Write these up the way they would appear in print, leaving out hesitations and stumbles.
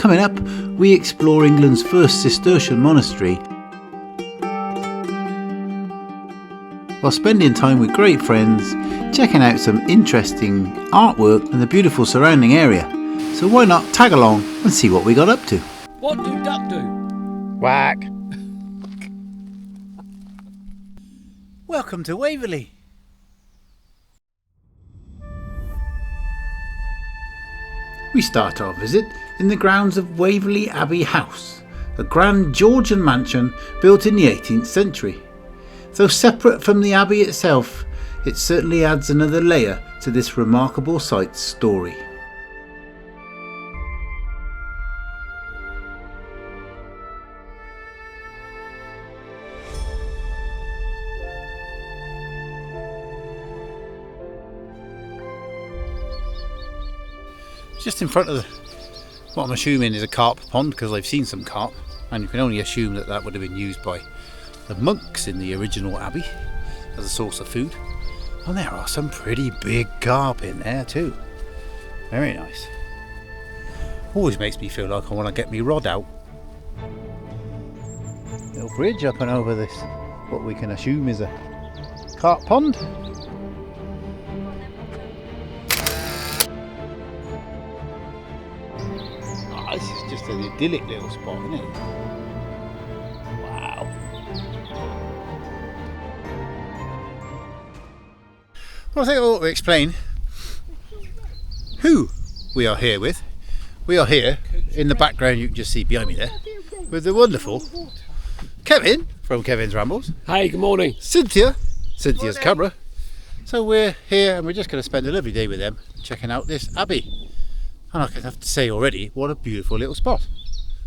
Coming up, we explore England's first Cistercian monastery while spending time with great friends, checking out some interesting artwork and the beautiful surrounding area. So why not tag along and see what we got up to? What do duck do? Whack! Welcome to Waverley. We start our visit in the grounds of Waverley Abbey House, a grand Georgian mansion built in the 18th century. Though separate from the abbey itself, it certainly adds another layer to this remarkable site's story. Just in front of what I'm assuming is a carp pond, because I've seen some carp, and you can only assume that that would have been used by the monks in the original abbey as a source of food. And there are some pretty big carp in there too. Very nice. Always makes me feel like I want to get my rod out. Little bridge up and over this, what we can assume is a carp pond. Oh, this is just an idyllic little spot, isn't it? Wow. Well, I think I ought to explain who we are here with. We are here in the background, you can just see behind me there, with the wonderful Kevin from Kevin's Rambles. Hey, good morning. Cynthia's camera. So we're here and we're just going to spend a lovely day with them checking out this abbey. And I can have to say already, what a beautiful little spot.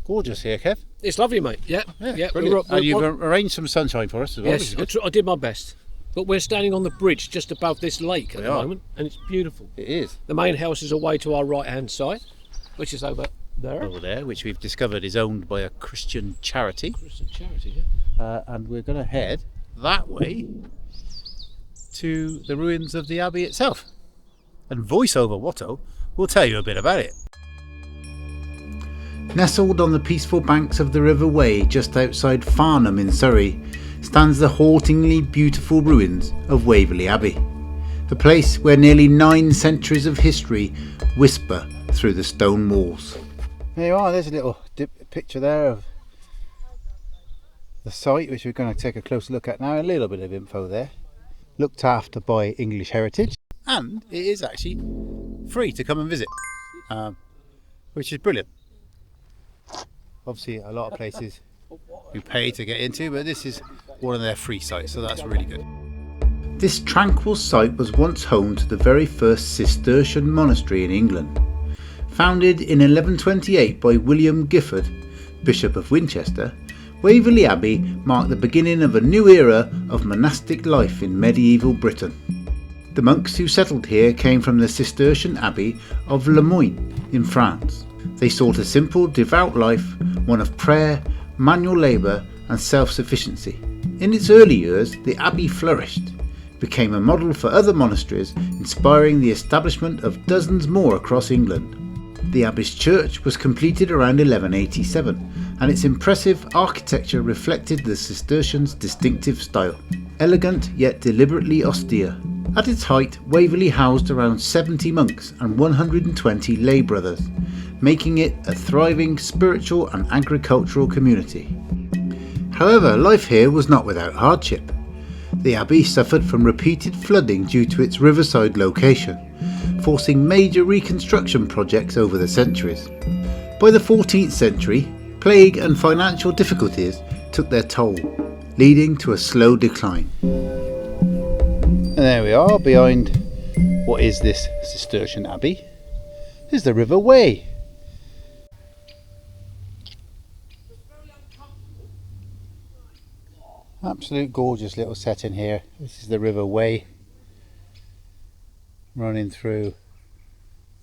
Gorgeous here, Kev. It's lovely, mate. Yeah. Brilliant. And you've arranged some sunshine for us as well. Yes, I did my best. But we're standing on the bridge just above this lake at the moment, and it's beautiful. It is. The main house is away to our right-hand side, which is over there. Over there, which we've discovered is owned by a Christian charity. Christian charity, yeah. And we're going to head that way to the ruins of the abbey itself. And voiceover Watto will tell you a bit about it. Nestled on the peaceful banks of the River Wey just outside Farnham in Surrey stands the hauntingly beautiful ruins of Waverley Abbey, the place where nearly 9 centuries of history whisper through the stone walls. There you are, there's a little picture there of the site, which we're going to take a closer look at now. A little bit of info there. Looked after by English Heritage, and it is actually free to come and visit, which is brilliant. Obviously a lot of places you pay to get into, but this is one of their free sites, so that's really good. This tranquil site was once home to the very first Cistercian monastery in England. Founded in 1128 by William Gifford, Bishop of Winchester, Waverley Abbey marked the beginning of a new era of monastic life in medieval Britain. The monks who settled here came from the Cistercian Abbey of Le Moyne in France. They sought a simple, devout life, one of prayer, manual labour and self-sufficiency. In its early years, the abbey flourished, became a model for other monasteries, inspiring the establishment of dozens more across England. The abbey's church was completed around 1187, and its impressive architecture reflected the Cistercians' distinctive style. Elegant yet deliberately austere. At its height, Waverley housed around 70 monks and 120 lay brothers, making it a thriving spiritual and agricultural community. However, life here was not without hardship. The abbey suffered from repeated flooding due to its riverside location, forcing major reconstruction projects over the centuries. By the 14th century, plague and financial difficulties took their toll, leading to a slow decline. And there we are, behind what is this Cistercian abbey is the River Wey. Absolute gorgeous little setting here. This is the River Wey running through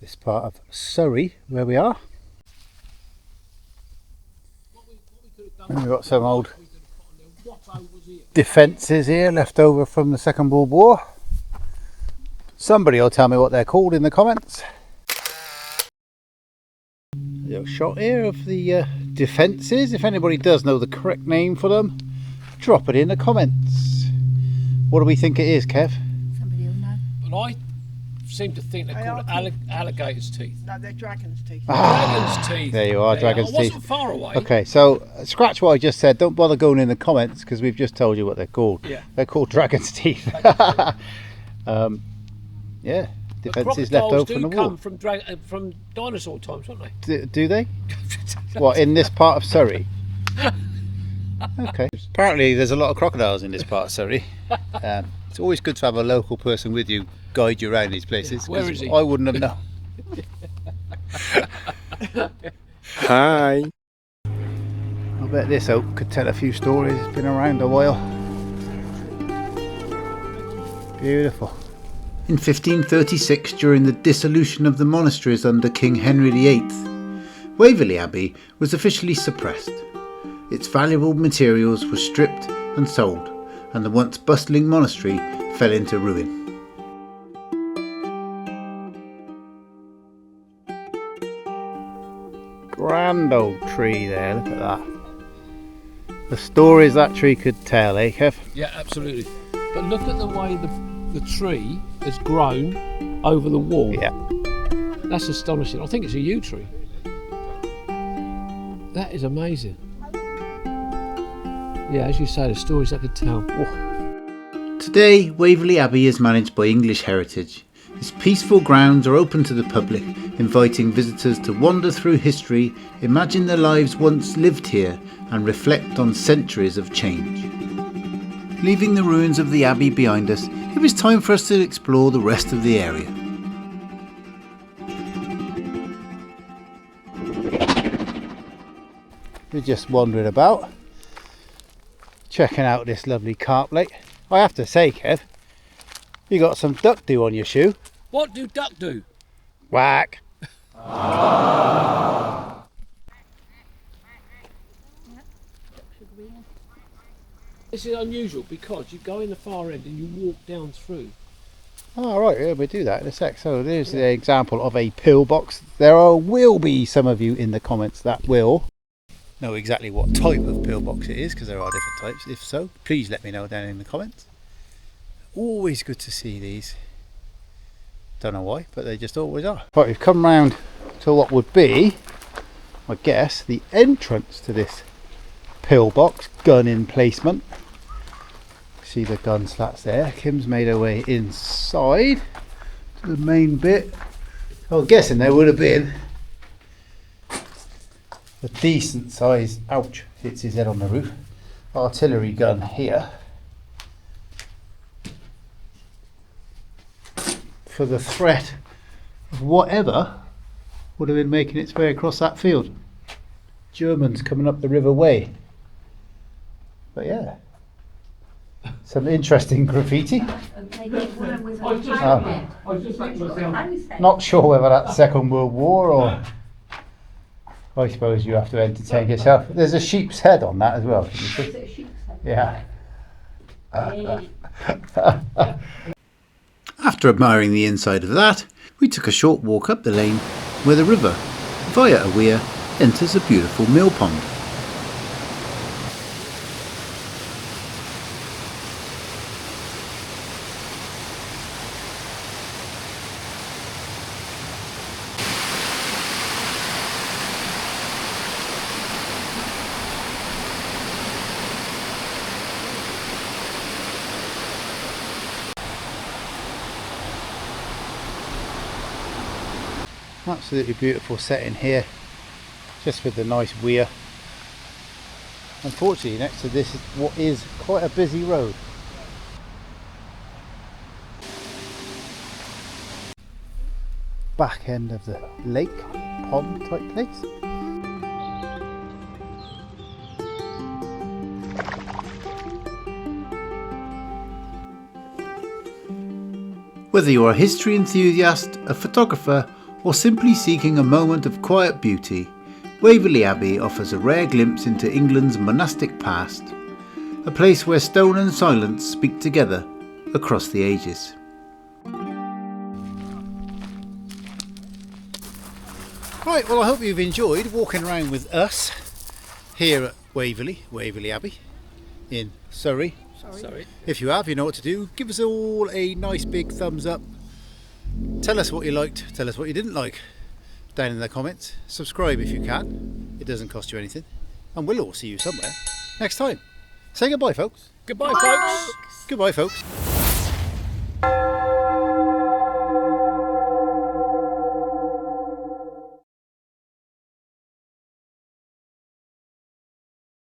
this part of Surrey where we are. And we've got some old defences here left over from the Second World War. Somebody will tell me what they're called in the comments. A little shot here of the defences. If anybody does know the correct name for them, drop it in the comments. What do we think it is, Kev? Somebody will know. But I seem to think they're called alligator's teeth. No, they're dragon's teeth. Dragon's teeth. There you are, dragon's I teeth. wasn't far away. Okay, so scratch what I just said. Don't bother going in the comments because we've just told you what they're called. Yeah. They're called dragon's teeth. Yeah, defences left over from the war. Crocodiles do come from dinosaur times, don't they? Do they? What, in this part of Surrey? Okay. Apparently there's a lot of crocodiles in this part of Surrey. It's always good to have a local person with you, guide you around these places. Yeah. Where is he? I wouldn't have known. Hi. I bet this oak could tell a few stories. It's been around a while. Beautiful. In 1536, during the dissolution of the monasteries under King Henry VIII, Waverley Abbey was officially suppressed. Its valuable materials were stripped and sold, and the once bustling monastery fell into ruin. Grand old tree there, look at that. The stories that tree could tell, eh, Kev? Yeah, absolutely. But look at the way the tree has grown over the wall. Yeah. That's astonishing. I think it's a yew tree. That is amazing. Yeah, as you say, the stories I could tell. Oh. Today, Waverley Abbey is managed by English Heritage. Its peaceful grounds are open to the public, inviting visitors to wander through history, imagine their lives once lived here, and reflect on centuries of change. Leaving the ruins of the Abbey behind us, it was time for us to explore the rest of the area. We're just wandering about, checking out this lovely carp lake. I have to say, Kev, you got some duck dew on your shoe. What do duck do? Whack. This is unusual because you go in the far end and you walk down through. Oh, right, yeah, we'll do that in a sec. So there's the example of a pillbox. Will be some of you in the comments that will know exactly what type of pillbox it is, because there are different types. If so, please let me know down in the comments. Always good to see these. Don't know why, but they just always are. Right, we've come round to what would be, I guess, the entrance to this pillbox, gun emplacement. See the gun slats there. Kim's made her way inside to the main bit. I'm guessing there would have been a decent size, ouch, hits his head on the roof, artillery gun here for the threat of whatever would have been making its way across that field. Germans coming up the River Wey. But yeah, some interesting graffiti. Not sure whether that's Second World War or I suppose you have to entertain yourself. There's a sheep's head on that as well. Can you see? Is it a sheep's head? Yeah. After admiring the inside of that, we took a short walk up the lane where the river, via a weir, enters a beautiful mill pond. Absolutely beautiful setting here, just with the nice weir. Unfortunately, next to this is what is quite a busy road. Back end of the lake, pond type place. Whether you're a history enthusiast, a photographer, or simply seeking a moment of quiet beauty, Waverley Abbey offers a rare glimpse into England's monastic past, a place where stone and silence speak together across the ages. Right, well I hope you've enjoyed walking around with us here at Waverley Abbey in Surrey. Sorry. If you have, you know what to do. Give us all a nice big thumbs up. Tell us what you liked, tell us what you didn't like down in the comments. Subscribe if you can, it doesn't cost you anything. And we'll all see you somewhere next time. Say goodbye, folks. Goodbye, folks. Goodbye, folks.